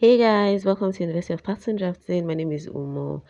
Hey guys, welcome to University of Pattern Drafting. My name is Umo,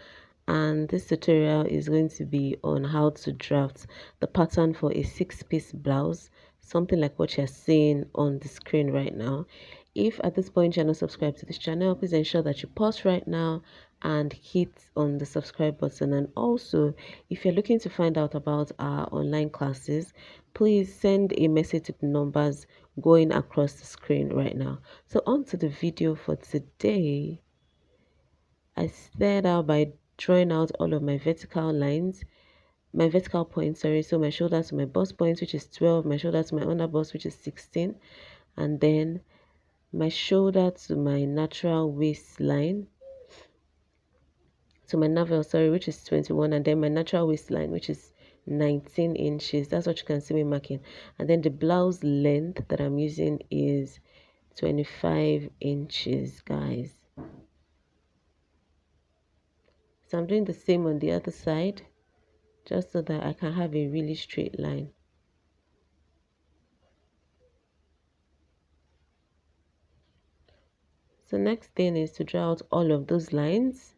and this tutorial is going to be on how to draft the pattern for a 6-piece blouse, something like what you're seeing on the screen right now. If at this point you're not subscribed to this channel, please ensure that you pause right now and hit on the subscribe button. And also, if you're looking to find out about our online classes, please send a message to the numbers going across the screen right now. So on to the video for today. I started out by drawing out all of my vertical lines, my vertical points, sorry. So my shoulder to my bust point, which is 12, my shoulder to my under bust, which is 16, and then my shoulder to my natural waistline, to my navel, sorry, which is 21, and then my natural waistline, which is 19 inches. That's what you can see me marking. And then the blouse length that I'm using is 25 inches, guys. So I'm doing the same on the other side, just so that I can have a really straight line. So next thing is to draw out all of those lines.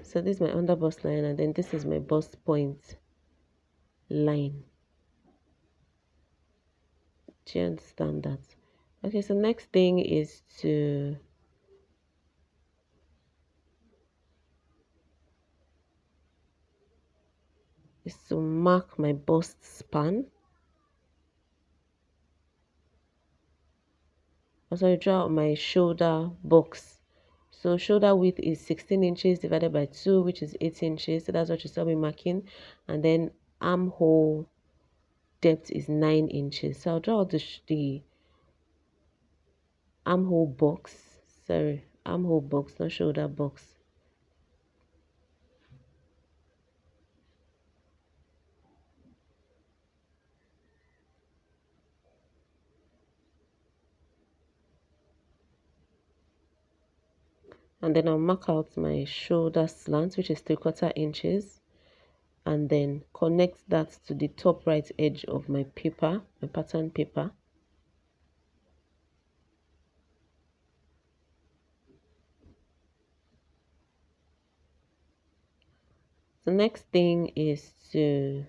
So this is my under bust line, and then this is my bust point line. Do you understand that? Okay, so next thing is to mark my bust span. Also, I draw out my shoulder box. So shoulder width is 16 inches divided by 2, which is 8 inches. So that's what you saw me marking. And then armhole depth is 9 inches. So I'll draw out the armhole box. Sorry, armhole box, not shoulder box. And then I'll mark out my shoulder slant, which is 3/4 inches, and then connect that to the top right edge of my paper, my pattern paper. The next thing is to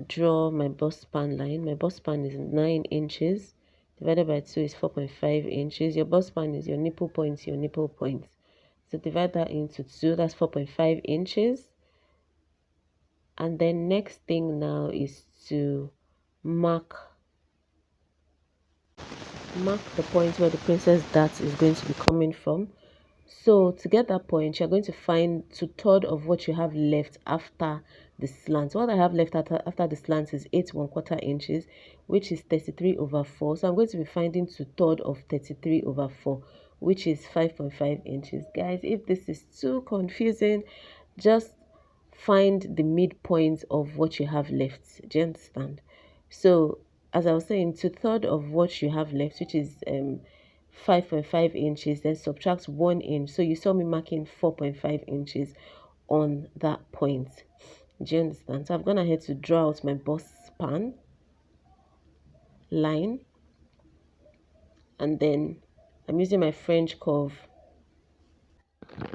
draw my bust span line. My bust span is 9 inches divided by 2 is 4.5 inches. Your bust span is your nipple points, your nipple points. So divide that into 2, that's 4.5 inches. And then next thing now is to mark the point where the princess dart is going to be coming from. So to get that point, you're going to find 2/3 of what you have left after the slant. What I have left after the slant is 8 1/4 inches, which is 33/4. So I'm going to be finding 2/3 of 33/4, which is 5.5 inches. Guys, if this is too confusing, just find the midpoint of what you have left. Do you understand? So as I was saying, 2/3 of what you have left, which is 5.5 inches, then subtract 1 inch. So you saw me marking 4.5 inches on that point. Do you understand? So I've gone ahead to draw out my bust span line, and then I'm using my French curve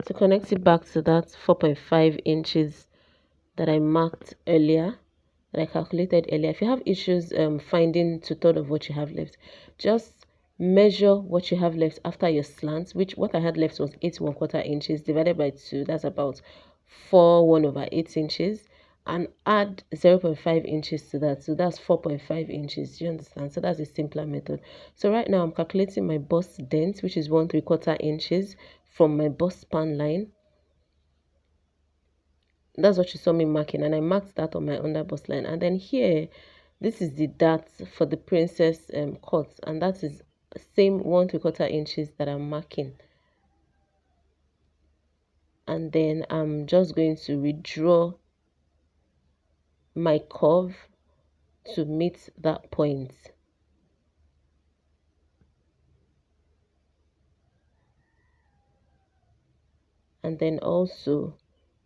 to connect it back to that 4.5 inches that I marked earlier, that I calculated earlier. If you have issues finding 2/3 of what you have left, just measure what you have left after your slants, which what I had left was 8 1/4 inches divided by 2, that's about 4 1/8 inches, and add 0.5 inches to that, so that's 4.5 inches. Do you understand? So that's a simpler method. So right now I'm calculating my bust dent, which is 1 3/4 inches from my bust span line. That's what you saw me marking, and I marked that on my under bust line. And then here, this is the dart for the princess cut, and that is same 1 3/4 inches that I'm marking. And then I'm just going to redraw my curve to meet that point. And then also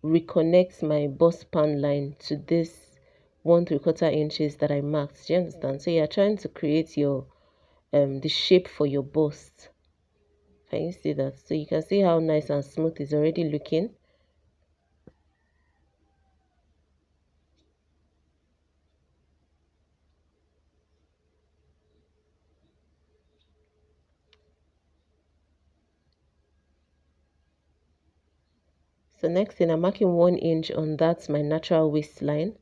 reconnect my bust span line to this 1 3/4 inches that I marked. Do you understand? So you're trying to create your the shape for your bust. Can you see that? So you can see how nice and smooth it's already looking. So next thing, I'm marking 1 inch on that my natural waistline,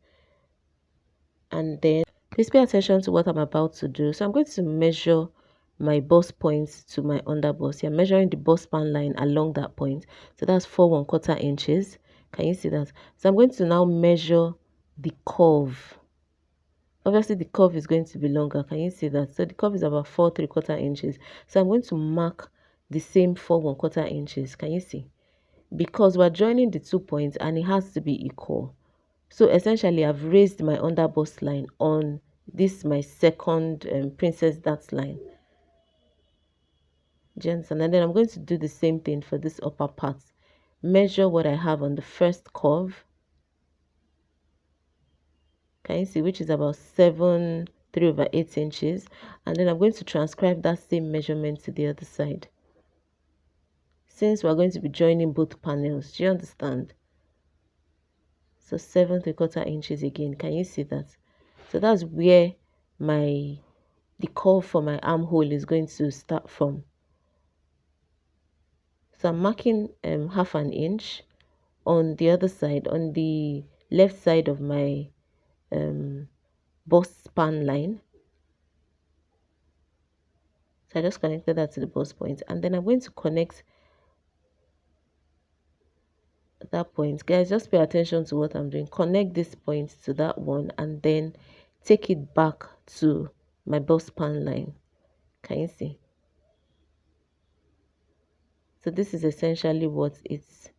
and then please pay attention to what I'm about to do. So I'm going to measure my bust points to my under bust. I'm measuring the bust span line along that point. So that's 4 1/4 inches. Can you see that? So I'm going to now measure the curve. Obviously the curve is going to be longer. Can you see that? So the curve is about 4 3/4 inches. So I'm going to mark the same 4 1/4 inches. Can you see? Because we're joining the 2 points and it has to be equal. So essentially I've raised my under bust line on this my second princess dart line. Jensen, and then I'm going to do the same thing for this upper part. Measure what I have on the first curve. Can you see, which is about 7 3/8 inches, and then I'm going to transcribe that same measurement to the other side, since we're going to be joining both panels. Do you understand? So 7 3/4 inches again. Can you see that? So that's where my the curve for my armhole is going to start from. So I'm marking 1/2 inch on the other side, on the left side of my um, bust span line. So I just connected that to the bust point, and then I'm going to connect that point. Guys, just pay attention to what I'm doing. Connect this point to that one, and then take it back to my bust span line. Can you see? So this is essentially what it's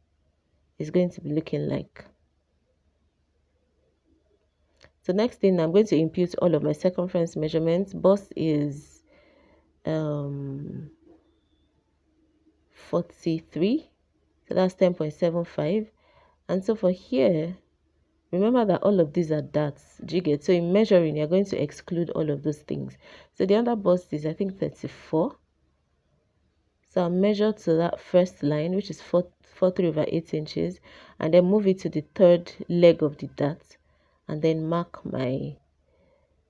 going to be looking like. So next thing, I'm going to impute all of my circumference measurements. Bust is 43, so that's 10.75. And so for here, remember that all of these are darts. Do you get? So in measuring, you're going to exclude all of those things. So the under bust is, I think, 34. So I'll measure to that first line, which is 4 3/8 inches, and then move it to the third leg of the dart, and then mark my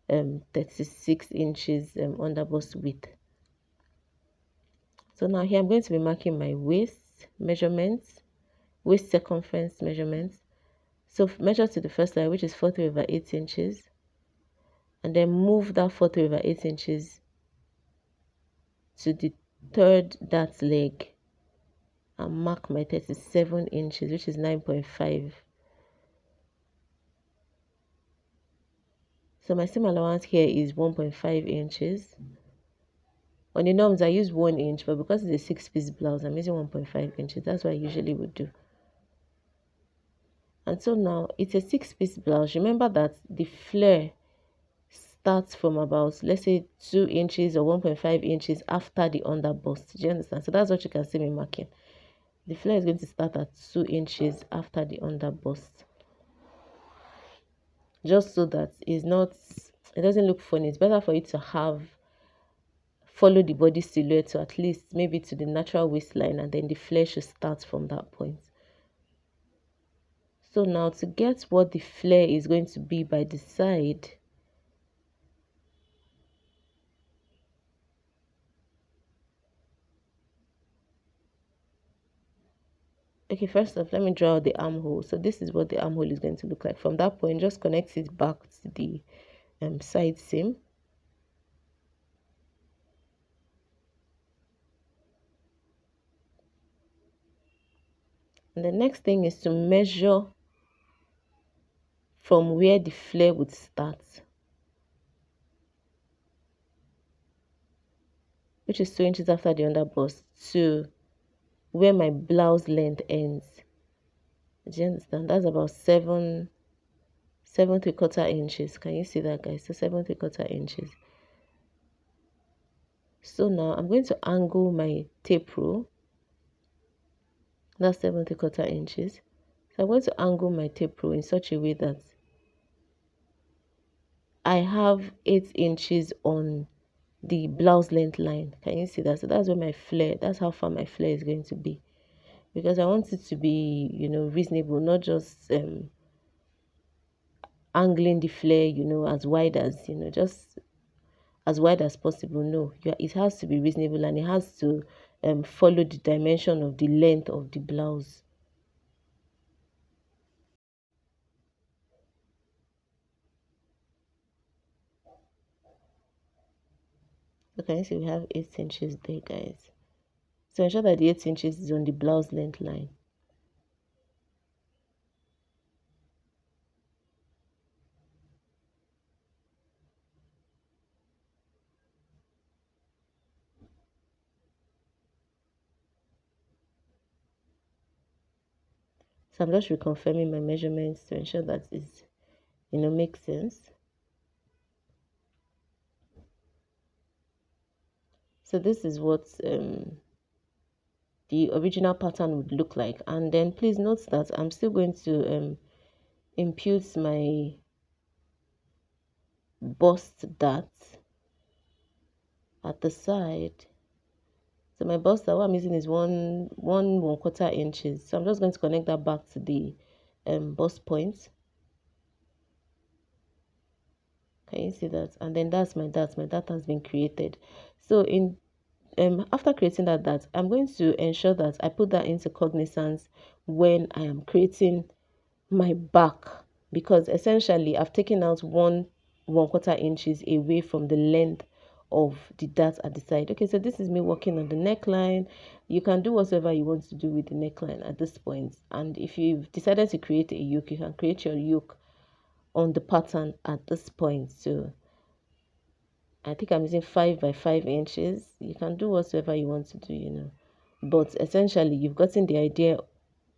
36 inches under bust width. So now here I'm going to be marking my waist measurements, waist circumference measurements. So measure to the first line, which is 4 3/8 inches, and then move that 4 3/8 inches to the third dart leg and mark my 37 inches, which is 9.5. So my seam allowance here is 1.5 inches. On the norms, I use 1 inch, but because it's a 6-piece blouse, I'm using 1.5 inches. That's what I usually would do. And so now it's a 6-piece blouse. Remember that the flare starts from about, let's say, 2 inches or 1.5 inches after the under bust. Do you understand? So that's what you can see me marking. The flare is going to start at 2 inches after the under bust, just so that it doesn't look funny. It's better for you to follow the body silhouette to at least maybe to the natural waistline, and then the flare should start from that point. So now to get what the flare is going to be by the side, okay, first off, let me draw the armhole. So this is what the armhole is going to look like. From that point, just connect it back to the side seam. And the next thing is to measure from where the flare would start, which is 2 inches after the under bust, to where my blouse length ends. Do you understand? That's about 7 7 3/4 inches. Can you see that, guys? So 7 3/4 inches. So now I'm going to angle my tape rule. That's 7 3/4 inches. So I'm going to angle my tape rule in such a way that I have 8 inches on the blouse length line. Can you see that? So that's where my flare, that's how far my flare is going to be, because I want it to be, reasonable, not just angling the flare, as wide as, just as wide as possible. No, it has to be reasonable, and it has to follow the dimension of the length of the blouse. So can you see we have 8 inches there, guys? So ensure that the 8 inches is on the blouse length line. So I'm just reconfirming my measurements to ensure that it, makes sense. So this is what the original pattern would look like. And then please note that I'm still going to impute my bust dart at the side. So my bust dart, what I'm using is 1 1/4 inches. So I'm just going to connect that back to the bust point. Can you see that? And then that's my dart. My dart has been created. So in after creating that, I'm going to ensure that I put that into cognizance when I am creating my back, because essentially I've taken out 1 1/4 inches away from the length of the dart at the side. Okay, so this is me working on the neckline. You can do whatever you want to do with the neckline at this point, and if you've decided to create a yoke, you can create your yoke on the pattern at this point. So I think I'm using 5 by 5 inches. You can do whatever you want to do. But essentially, you've gotten the idea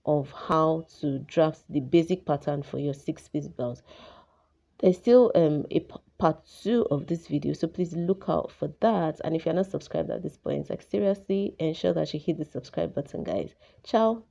of how to draft the basic pattern for your 6-piece blouse. There's still part 2 of this video, so please look out for that. And if you're not subscribed at this point, like seriously, ensure that you hit the subscribe button, guys. Ciao.